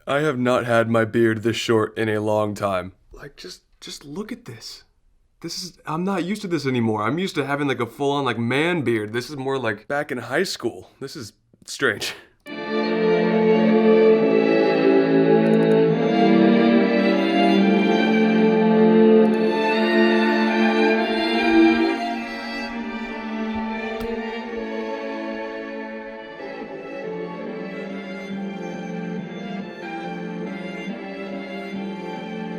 I have not had my beard this short in a long time. Like, just look at this. I'm not used to this anymore. I'm used to having like a full-on like man beard. This is more like back in high school. This is strange.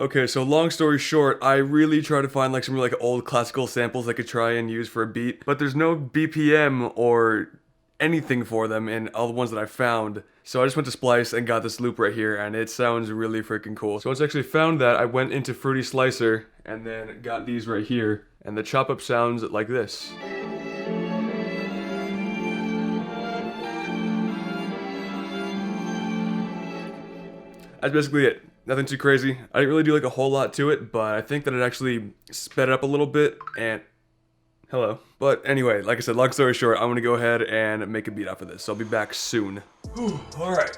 Okay, so long story short, I really try to find like some like old classical samples I could try and use for a beat, but there's no BPM or anything for them in all the ones that I found. So I just went to Splice and got this loop right here, and it sounds really freaking cool. So once I actually found that, I went into Fruity Slicer and then got these right here, and the chop up sounds like this. That's basically it. Nothing too crazy. I didn't really do like a whole lot to it, but I think that it actually sped it up a little bit and... Hello. But anyway, like I said, long story short, I'm gonna go ahead and make a beat off of this. So I'll be back soon. Alright.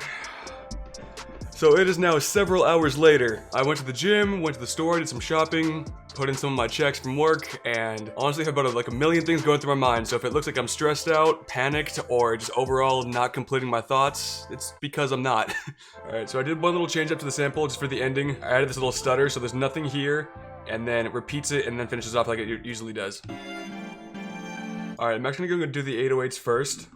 So it is now several hours later. I went to the gym, went to the store, did some shopping, put in some of my checks from work, and honestly have about like a million things going through my mind. So if it looks like I'm stressed out, panicked, or just overall not completing my thoughts, it's because I'm not. Alright, so I did one little change up to the sample just for the ending. I added this little stutter, so there's nothing here, and then it repeats it and then finishes off like it usually does. Alright, I'm actually gonna do the 808s first.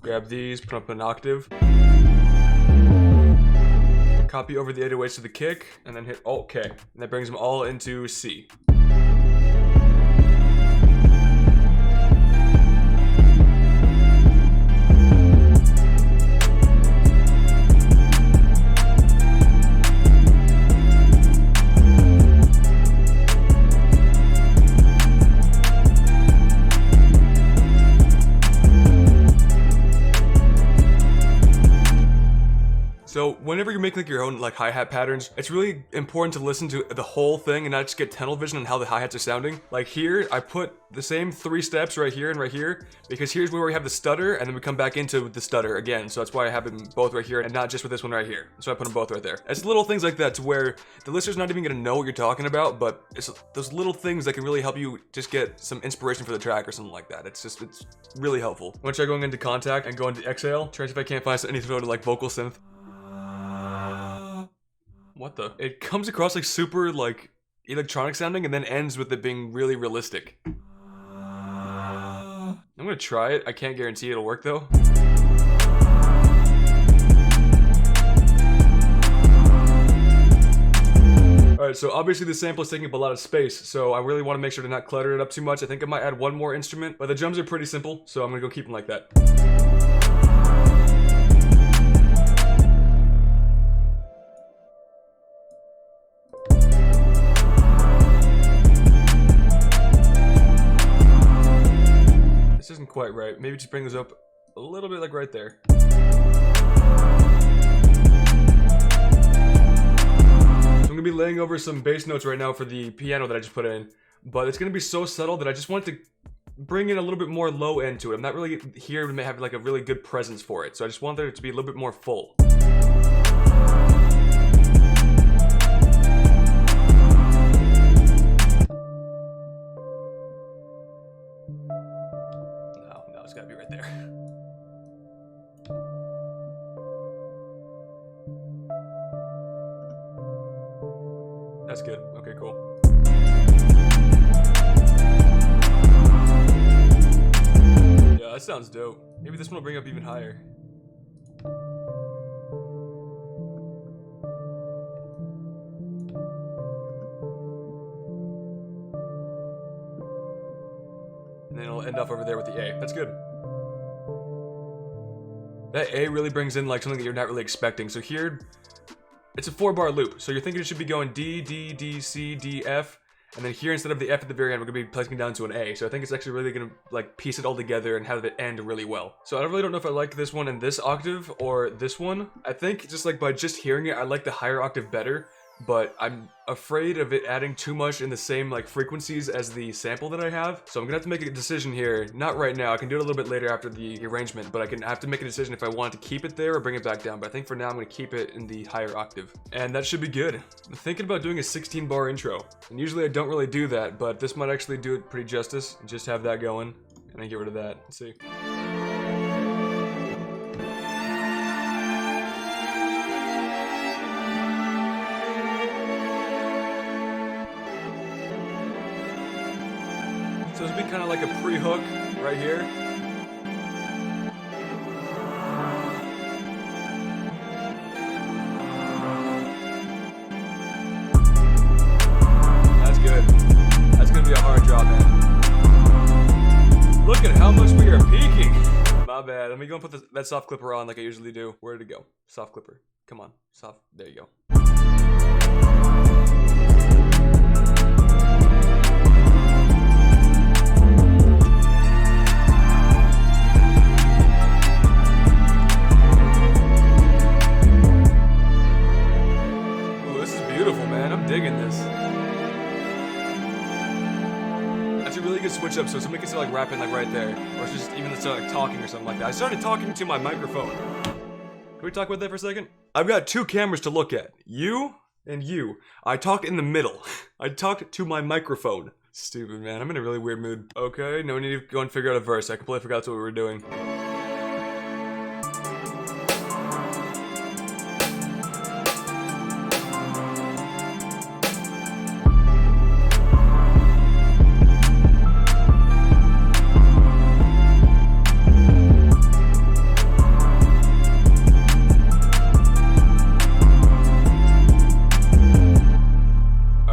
Grab these, put up an octave. Copy over the 808s to the kick, and then hit Alt-K. And that brings them all into C. So whenever you're making like your own like hi-hat patterns, it's really important to listen to the whole thing and not just get tunnel vision on how the hi-hats are sounding. Like here, I put the same 3 steps right here and right here, because here's where we have the stutter, and then we come back into the stutter again. So that's why I have them both right here and not just with this one right here. So I put them both right there. It's little things like that to where the listener's not even gonna know what you're talking about, but it's those little things that can really help you just get some inspiration for the track or something like that. It's really helpful. I'm gonna try going into contact and go into exhale. Try to see if I can't find any sort of like vocal synth. What the? It comes across like super like electronic sounding and then ends with it being really realistic. I'm gonna try it. I can't guarantee it'll work though. Alright, so obviously the sample is taking up a lot of space, so I really want to make sure to not clutter it up too much. I think I might add one more instrument, but the drums are pretty simple, so I'm gonna go keep them like that. This isn't quite right. Maybe just bring this up a little bit like right there. So I'm gonna be laying over some bass notes right now for the piano that I just put in, but it's gonna be so subtle that I just want to bring in a little bit more low end to it. I'm not really here to have like a really good presence for it, so I just want it to be a little bit more full. No, it's gotta be right there. That's good. Okay, cool. Yeah, that sounds dope. Maybe this one will bring up even higher. And then it'll end off over there with the A. That's good. That A really brings in like something that you're not really expecting. So here, it's a 4-bar loop. So you're thinking it should be going D, D, D, C, D, F. And then here, instead of the F at the very end, we're gonna be placing it down to an A. So I think it's actually really gonna like piece it all together and have it end really well. So I really don't know if I like this one in this octave or this one. I think just like by just hearing it, I like the higher octave better. But I'm afraid of it adding too much in the same like frequencies as the sample that I have. So I'm gonna have to make a decision here. Not right now, I can do it a little bit later after the arrangement, but I have to make a decision if I want to keep it there or bring it back down. But I think for now I'm gonna keep it in the higher octave. And that should be good. I'm thinking about doing a 16-bar intro. And usually I don't really do that, but this might actually do it pretty justice. Just have that going, and I get rid of that. Let's see. So this would be kind of like a pre-hook right here. That's good. That's gonna be a hard drop, man. Look at how much we are peaking. My bad. Let me go and put that soft clipper on like I usually do. Where did it go? Soft clipper. Come on. Soft. There you go. Digging this. That's a really good switch up, so somebody can start like rapping like right there, or it's just even start like talking or something like that. I started talking to my microphone. Can we talk about that for a second? I've got 2 cameras to look at. You and you. I talk in the middle. I talk to my microphone. Stupid, man. I'm in a really weird mood. Okay, now we need to go and figure out a verse. I completely forgot what we were doing.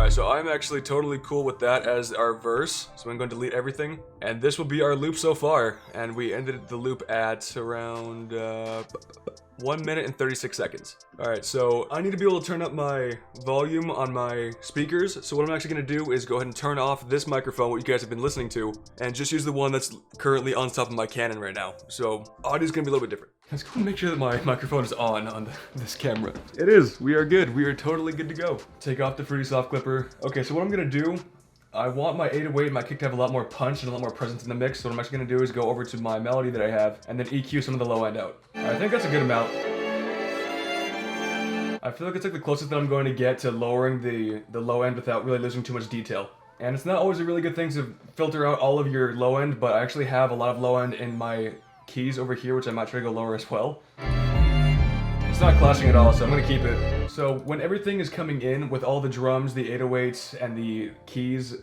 So I'm actually totally cool with that as our verse. So I'm going to delete everything. And this will be our loop so far. And we ended the loop at around 1 minute and 36 seconds. All right, so I need to be able to turn up my volume on my speakers. So what I'm actually gonna do is go ahead and turn off this microphone, what you guys have been listening to, and just use the one that's currently on top of my Canon right now. So audio's gonna be a little bit different. Let's go and make sure that my microphone is on this camera. It is, we are good. We are totally good to go. Take off the Fruity Soft Clipper. Okay, so what I'm gonna do, I want my 808 and my kick to have a lot more punch and a lot more presence in the mix. So what I'm actually gonna do is go over to my melody that I have and then EQ some of the low end out. I think that's a good amount. I feel like it's like the closest that I'm going to get to lowering the low end without really losing too much detail. And it's not always a really good thing to filter out all of your low end, but I actually have a lot of low end in my keys over here, which I might try to go lower as well. It's not clashing at all, so I'm gonna keep it. So when everything is coming in with all the drums, the 808s, and the keys,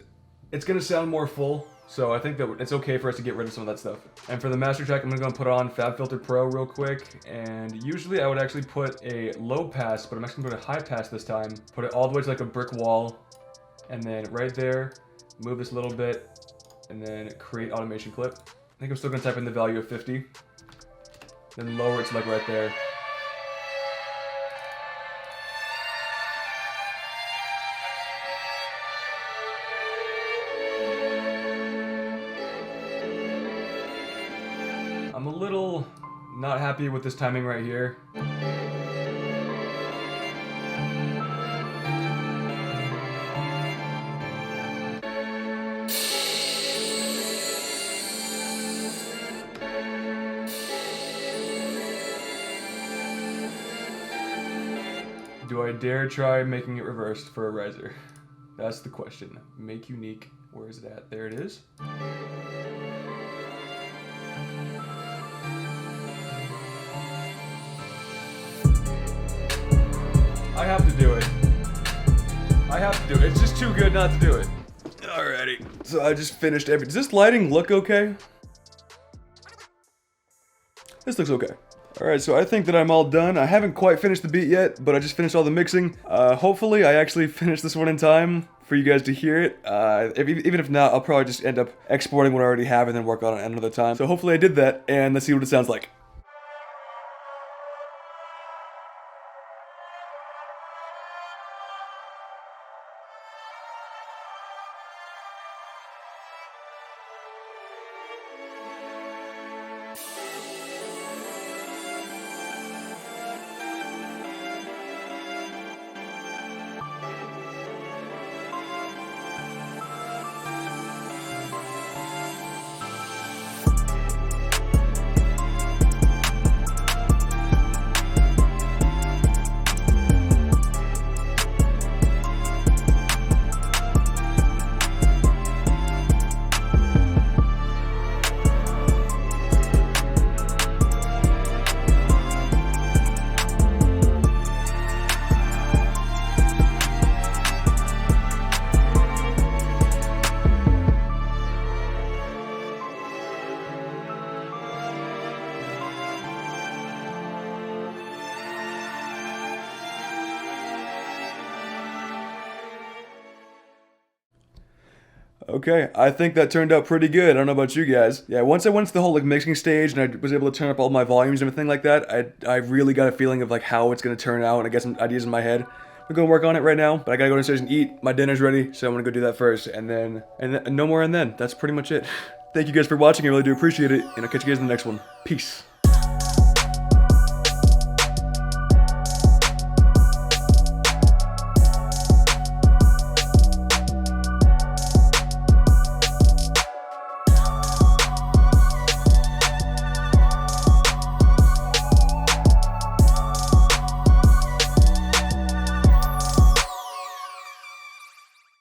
it's gonna sound more full. So I think that it's okay for us to get rid of some of that stuff. And for the master track, I'm gonna go and put on FabFilter Pro real quick. And usually I would actually put a low pass, but I'm actually gonna put a high pass this time. Put it all the way to like a brick wall. And then right there, move this a little bit, and then create automation clip. I think I'm still gonna type in the value of 50. Then lower it to like right there. I'm a little not happy with this timing right here. Do I dare try making it reversed for a riser? That's the question. Make unique. Where is it at? There it is. I have to do it. I have to do it. It's just too good not to do it. Alrighty. So I just finished every. Does this lighting look okay? This looks okay. Alright, so I think that I'm all done. I haven't quite finished the beat yet, but I just finished all the mixing. Hopefully I actually finished this one in time for you guys to hear it. Even if not, I'll probably just end up exporting what I already have and then work on it another time. So hopefully I did that, and let's see what it sounds like. Okay, I think that turned out pretty good. I don't know about you guys. Yeah, once I went to the whole like mixing stage and I was able to turn up all my volumes and everything like that, I really got a feeling of like how it's gonna turn out and I got some ideas in my head. I'm gonna work on it right now, but I gotta go downstairs and eat. My dinner's ready, so I'm gonna go do that first, and then no more. And then that's pretty much it. Thank you guys for watching. I really do appreciate it, and I'll catch you guys in the next one. Peace.